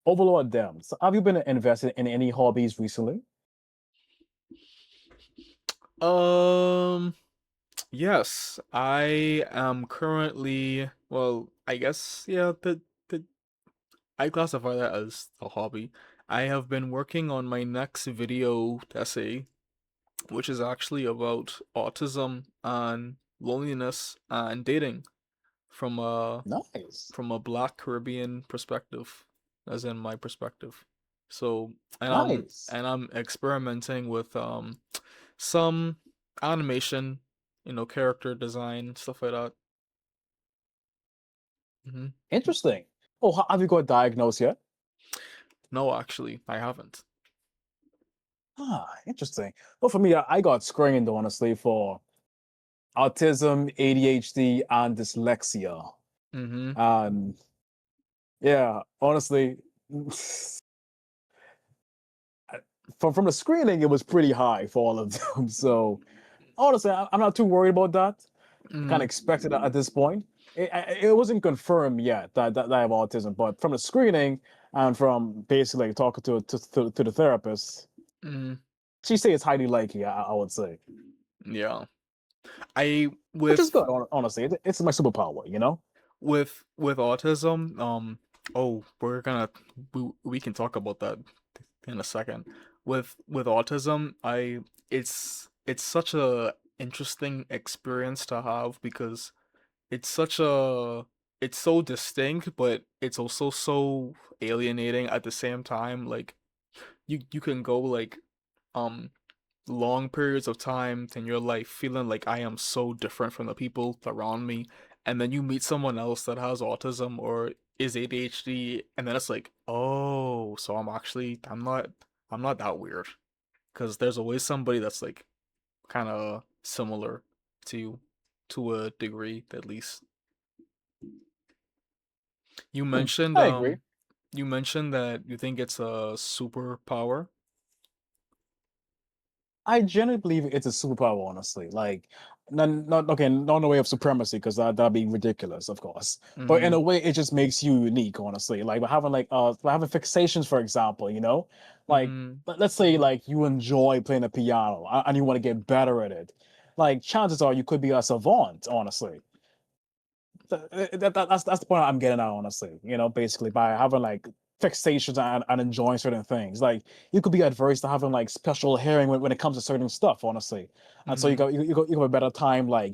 overlord them. So have you been invested in any hobbies recently? Um, yes, I am currently, well, I guess, yeah, the I classify that as a hobby. I have been working on my next video essay, which is actually about autism and loneliness and dating from a Nice, from a Black Caribbean perspective, as in my perspective. So, nice. and I'm experimenting with some animation, character design, stuff like that. hmm Interesting. Oh, have you got diagnosed yet? No, actually, I haven't. Interesting. Well, for me, I got screened honestly for autism, ADHD, and dyslexia. hmm And yeah, honestly, from the screening, it was pretty high for all of them. So honestly, I'm not too worried about that. I kind of hmm expected it at this point. It wasn't confirmed yet that I have autism, but from the screening and from basically talking to the therapist, hmm she says it's highly likely. I would say, Yeah. I which is with good. Honestly, it's my superpower. You know. with autism, oh, we can talk about that in a second. With autism, I it's such a interesting experience to have because it's such a it's so distinct, but it's also so alienating at the same time. Like you can go like um long periods of time in your life feeling like I am so different from the people around me, and then you meet someone else that has autism or is ADHD, and then it's like, oh, so I'm not that weird, because there's always somebody that's like kind of similar to you to a degree at least. You Hmm, mentioned I agree. you mentioned that you think it's a superpower. I genuinely believe it's a superpower, honestly. Like, not okay, not in a way of supremacy, because that'd be ridiculous, of course. But in Mm-hmm. a way, it just makes you unique, honestly. Like, by having fixations, for example, like Mm-hmm. let's say like you enjoy playing the piano and you want to get better at it. Like, chances are you could be a savant, honestly. That's the point I'm getting at, honestly. Basically by having like fixations and enjoying certain things. Like you could be adverse to having like special hearing when it comes to certain stuff, honestly. And so Mm-hmm. you have a better time, like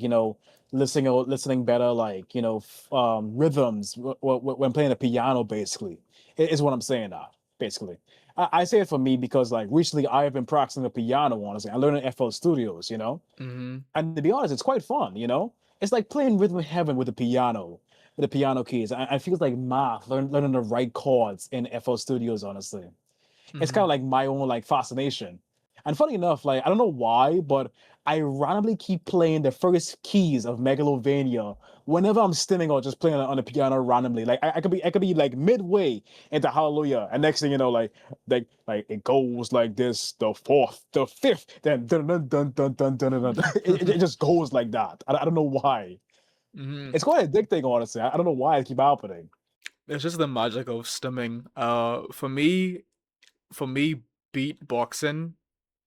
listening better, like rhythms when playing the piano. Basically, is what I'm saying now. Basically, I say it for me because like recently I have been practicing the piano. Honestly, I learned in FL Studios. Mm-hmm. And to be honest, it's quite fun. It's like playing rhythm heaven with the piano keys. I feel like math, learning the right chords in FL Studios, honestly. It's kind Mm-hmm. of like my own like fascination. And funny enough, like I don't know why, but I randomly keep playing the first keys of Megalovania whenever I'm stimming or just playing on the piano randomly. Like I could be like midway into Hallelujah, and next thing you know, like it goes like this, the fourth, the fifth, then dun dun dun dun dun dun dun. Dun. It just goes like that. I don't know why. mm-hmm. It's quite addicting, honestly. I don't know why it keep happening. It's just the magic of stimming. For me, beatboxing.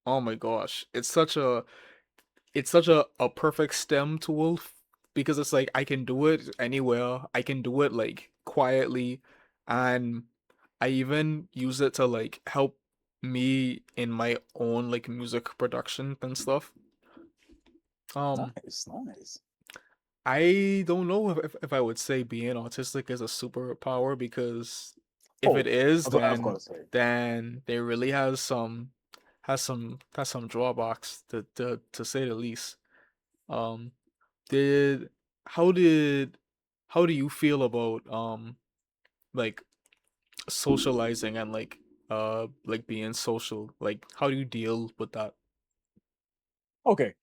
Oh my gosh, it's such a perfect stem tool because it's like I can do it anywhere. I can do it like quietly, and I even use it to like help me in my own like music production and stuff. Um, Nice, nice. I don't know if I would say being autistic is a superpower, because if it Oh, is, I've got to say. then there really has some drawbacks to say the least. Um, did how did how do you feel about like socializing and like being social? Like how do you deal with that? Okay.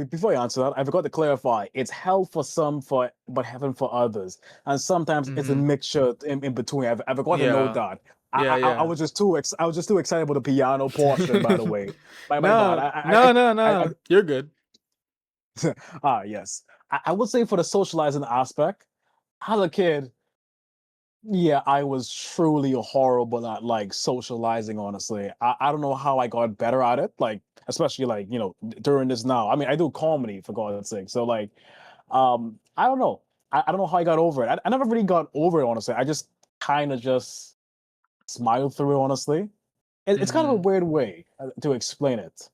Before I answer that, I forgot to clarify. It's hell for some, but heaven for others, and sometimes it's a Mm-hmm. mixture in between. I forgot to note Yeah. that. Yeah, I yeah. was just I was just too excited about the piano portion. By the way, my bad. No, no, no, no. You're good. yes. I would say for the socializing aspect, as a kid, Yeah, I was truly horrible at like socializing, honestly. I don't know how I got better at it, like especially like, during this now. I mean, I do comedy for God's sake. So like I don't know. I don't know how I got over it. I never really got over it, honestly. I just kind of just smiled through it, honestly. It's kind of a Mm-hmm. weird way to explain it.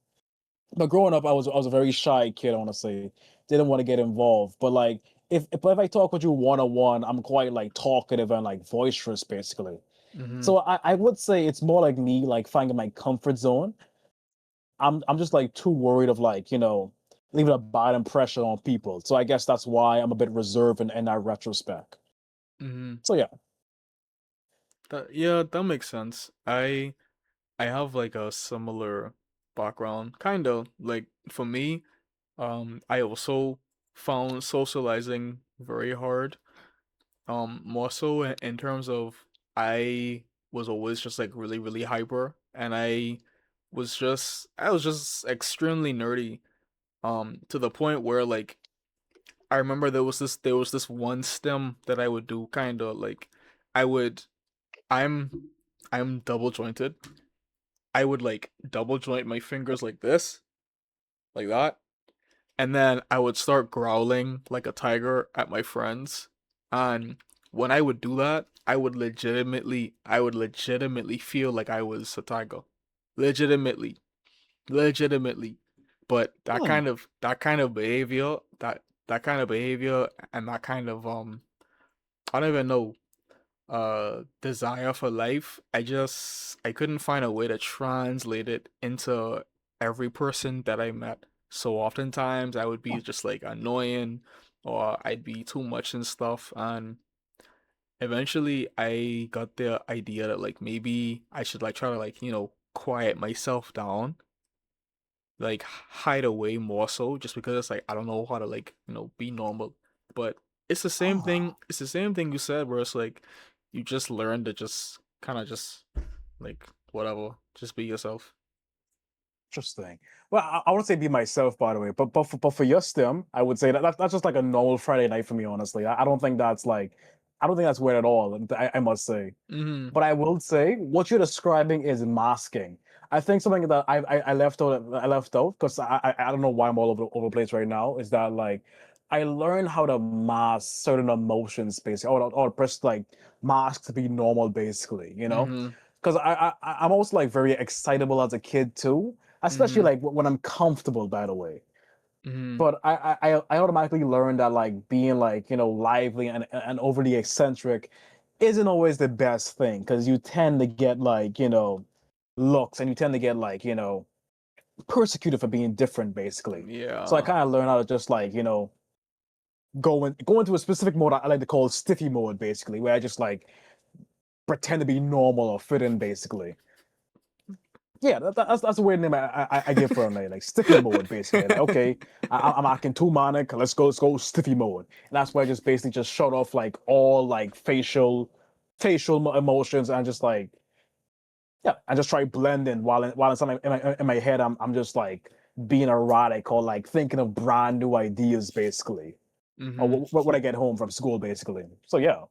But growing up, I was a very shy kid, honestly. Didn't want to get involved. But like if I talk with you one on one, I'm quite like talkative and like boisterous, basically. Mm-hmm. So I would say it's more like me like finding my comfort zone. I'm just like too worried of like, leaving a bad impression on people. So I guess that's why I'm a bit reserved in that retrospect. Mm-hmm. So yeah. Yeah, that makes sense. I have like a similar background, kind of like for me. I also found socializing very hard. More so in terms of I was always just like really, really hyper, and I was just extremely nerdy. To the point where like I remember there was this one stem that I would do kind of like I would I'm I'm double jointed. I would like double joint my fingers like this, like that, and then I would start growling like a tiger at my friends. And when I would do that, I would legitimately feel like I was a tiger. Legitimately. Legitimately. But that Hmm. kind of that kind of behavior, that kind of behavior and that kind of I don't even know, desire for life, I couldn't find a way to translate it into every person that I met. So oftentimes I would be just like annoying, or I'd be too much and stuff. And eventually I got the idea that like maybe I should like try to like, quiet myself down, like hide away more so, just because it's like I don't know how to like, be normal. But Ah, it's the same thing you said, where it's like you just learn to just kind of just like whatever, just be yourself. interesting. Well, I wouldn't say be myself, by the way, but for your stem, I would say that's just like a normal Friday night for me, honestly. I don't think that's like, I don't think that's weird at all. I must say. Mhm. But I will say what you're describing is masking. I think something that I left out, because I don't know why I'm all over the place right now, is that like I learned how to mask certain emotions basically, or press like mask to be normal basically, Mhm. because I'm also like very excitable as a kid too, especially Mhm. like when I'm comfortable, by the way. Mhm. But I automatically learned that like being like, lively and overly eccentric isn't always the best thing, because you tend to get like, looks, and you tend to get like, persecuted for being different basically. So I Yeah. kind of learned how to just like, go into a specific mode I like to call stiffy mode, basically, where I just like pretend to be normal or fit in, basically. Yeah, that's a weird name I give for a night, like stiffy mode, basically. Like, okay, I'm acting too manic. Let's go stiffy mode, and that's where I just basically just shut off like all like facial emotions, and just like, yeah, I just try blending while inside in my head I'm just like being erratic, or like thinking of brand new ideas, basically, or Mhm. when I get home from school, basically. So yeah.